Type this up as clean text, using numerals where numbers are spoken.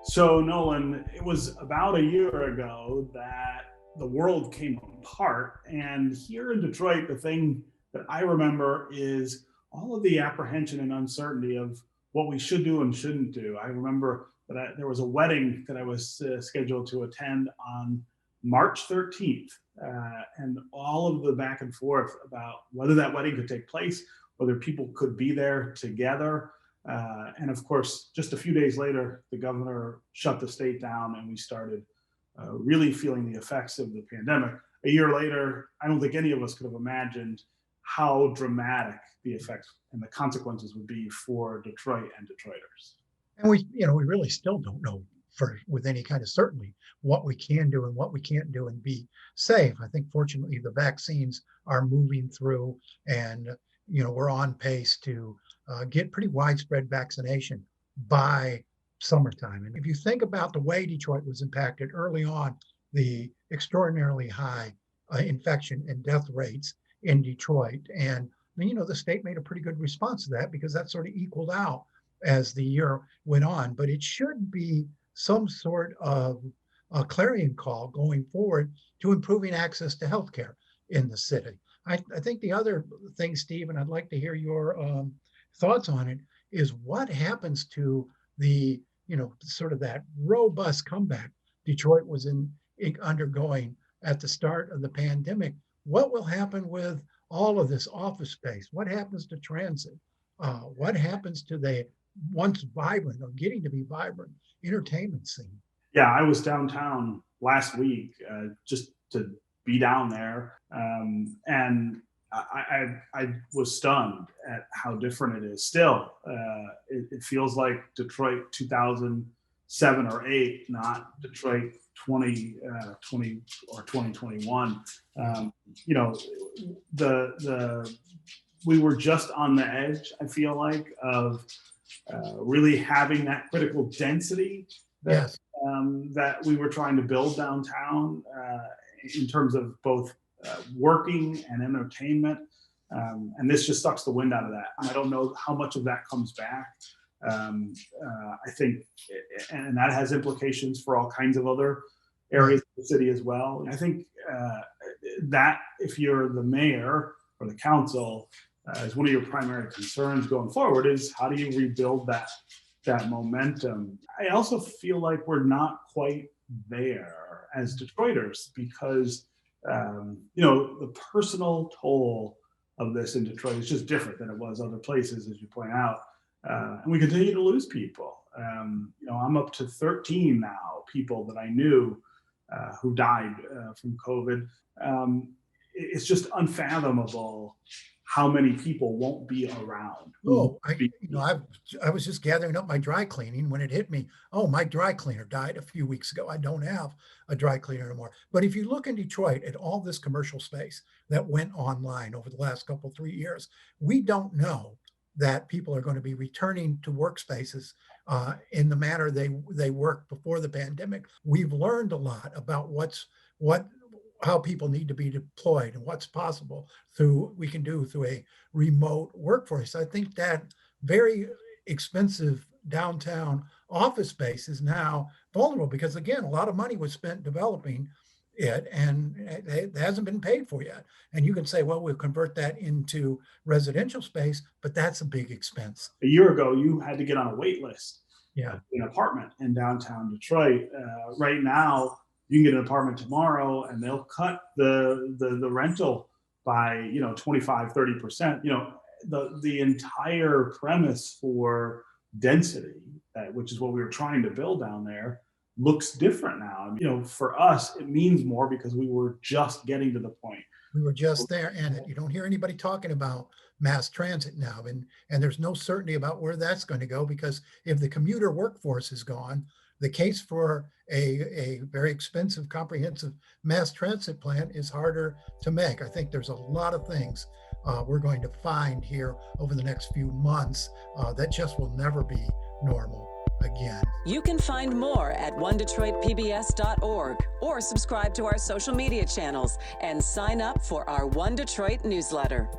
So, Nolan, it was about a year ago that the world came apart. And here in Detroit, the thing that I remember is all of the apprehension and uncertainty of what we should do and shouldn't do. I remember that there was a wedding that I was scheduled to attend on March 13th, and all of the back and forth about whether that wedding could take place, whether people could be there together. And of course, just a few days later, the governor shut the state down and we started really feeling the effects of the pandemic. A year later, I don't think any of us could have imagined how dramatic the effects and the consequences would be for Detroit and Detroiters. And we really still don't know with any kind of certainty what we can do and what we can't do and be safe. I think fortunately the vaccines are moving through, and we're on pace to get pretty widespread vaccination by summertime. And if you think about the way Detroit was impacted early on, the extraordinarily high infection and death rates in Detroit, and the state made a pretty good response to that because that sort of equaled out as the year went on. But it should be some sort of a clarion call going forward to improving access to healthcare in the city. I think the other thing, Steve, and I'd like to hear your thoughts on it, is what happens to the, sort of that robust comeback Detroit was undergoing at the start of the pandemic. What will happen with all of this office space? What happens to transit? What happens to the once vibrant or getting to be vibrant entertainment scene? Yeah, I was downtown last week just to be down there, and I was stunned at how different it is. Still, it feels like Detroit 2007 or 8, not Detroit 2020 or 2021. We were just on the edge, I feel like, of really having that critical density Yes. that we were trying to build downtown in terms of both working and entertainment. And this just sucks the wind out of that. I don't know how much of that comes back. I think, and that has implications for all kinds of other areas of the city as well. I think that if you're the mayor or the council, is one of your primary concerns going forward is how do you rebuild that momentum. I also feel like we're not quite there as Detroiters because the personal toll of this in Detroit is just different than it was other places, as you point out. And we continue to lose people. I'm up to 13 now, people that I knew who died from COVID. It's just unfathomable how many people won't be around. I was just gathering up my dry cleaning when it hit me. Oh, my dry cleaner died a few weeks ago. I don't have a dry cleaner anymore. But if you look in Detroit at all this commercial space that went online over the last 3 years, we don't know that people are going to be returning to workspaces in the manner they worked before the pandemic. We've learned a lot about how people need to be deployed and what's possible we can do through a remote workforce. I think that very expensive downtown office space is now vulnerable because, again, a lot of money was spent developing it and it hasn't been paid for yet. And you can say, well, we'll convert that into residential space, but that's a big expense. A year ago, you had to get on a wait list. Yeah. In an apartment in downtown Detroit. Right now, you can get an apartment tomorrow and they'll cut the rental by 25, 30%. The entire premise for density, which is what we were trying to build down there, looks different now. For us, it means more because we were just getting to the point. We were just there, and you don't hear anybody talking about mass transit now, and there's no certainty about where that's going to go because if the commuter workforce is gone, the case for a very expensive, comprehensive mass transit plan is harder to make. I think there's a lot of things we're going to find here over the next few months that just will never be normal again. You can find more at onedetroitpbs.org or subscribe to our social media channels and sign up for our One Detroit newsletter.